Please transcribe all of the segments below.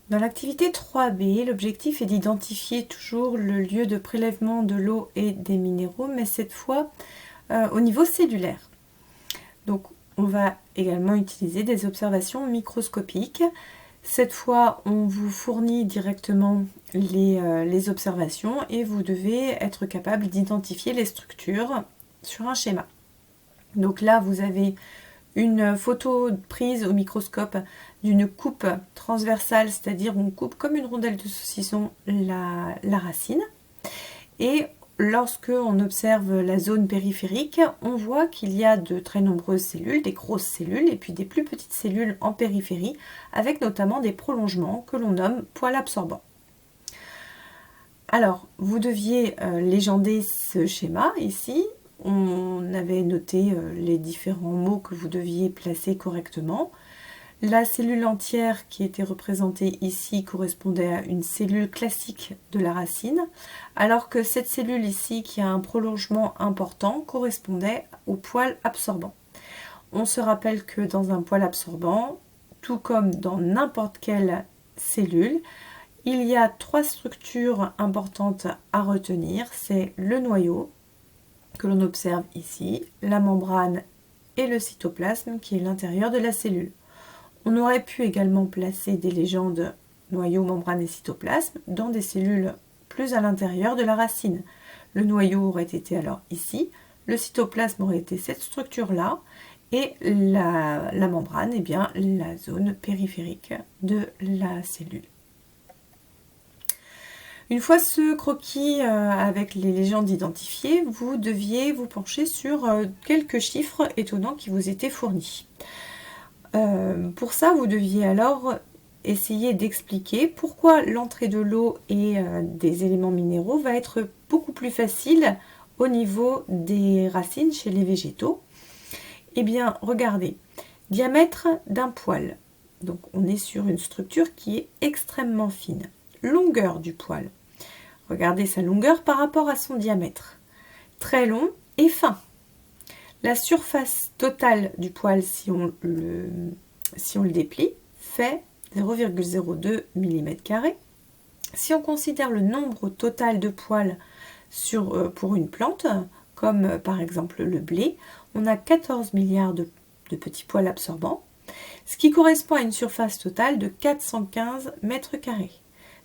Dans l'activité 3B, l'objectif est d'identifier toujours le lieu de prélèvement de l'eau et des minéraux, mais cette fois au niveau cellulaire. Donc on va également utiliser des observations microscopiques. Cette fois, on vous fournit directement les observations et vous devez être capable d'identifier les structures sur un schéma. Donc là, vous avez une photo prise au microscope d'une coupe transversale, c'est-à-dire on coupe comme une rondelle de saucisson la racine. Et lorsque on observe la zone périphérique, on voit qu'il y a de très nombreuses cellules, des grosses cellules et puis des plus petites cellules en périphérie, avec notamment des prolongements que l'on nomme poils absorbants. Alors, vous deviez légender ce schéma ici. On avait noté les différents mots que vous deviez placer correctement. La cellule entière qui était représentée ici correspondait à une cellule classique de la racine, alors que cette cellule ici qui a un prolongement important correspondait au poil absorbant. On se rappelle que dans un poil absorbant, tout comme dans n'importe quelle cellule, il y a 3 structures importantes à retenir. C'est le noyau, que l'on observe ici, la membrane et le cytoplasme qui est l'intérieur de la cellule. On aurait pu également placer des légendes noyau, membrane et cytoplasme dans des cellules plus à l'intérieur de la racine. Le noyau aurait été alors ici, le cytoplasme aurait été cette structure-là, et la membrane, eh bien, la zone périphérique de la cellule. Une fois ce croquis avec les légendes identifiées, vous deviez vous pencher sur quelques chiffres étonnants qui vous étaient fournis. Pour ça, vous deviez alors essayer d'expliquer pourquoi l'entrée de l'eau et des éléments minéraux va être beaucoup plus facile au niveau des racines chez les végétaux. Eh bien, regardez, diamètre d'un poil. Donc, on est sur une structure qui est extrêmement fine. Longueur du poil. Regardez sa longueur par rapport à son diamètre. Très long et fin. La surface totale du poil, si on le déplie, fait 0,02 mm². Si on considère le nombre total de poils pour une plante, comme par exemple le blé, on a 14 milliards de petits poils absorbants, ce qui correspond à une surface totale de 415 m²,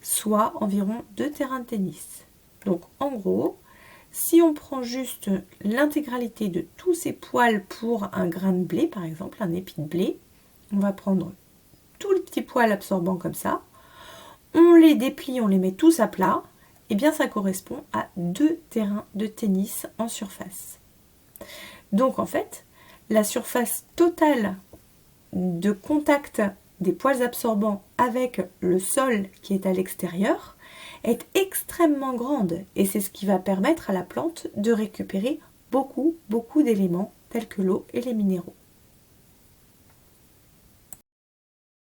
soit environ 2 terrains de tennis. Donc en gros, si on prend juste l'intégralité de tous ces poils pour un grain de blé, par exemple, un épi de blé, on va prendre tous les petits poils absorbants comme ça, on les déplie, on les met tous à plat, et bien ça correspond à 2 terrains de tennis en surface. Donc en fait, la surface totale de contact des poils absorbants avec le sol qui est à l'extérieur est extrêmement grande et c'est ce qui va permettre à la plante de récupérer beaucoup d'éléments tels que l'eau et les minéraux.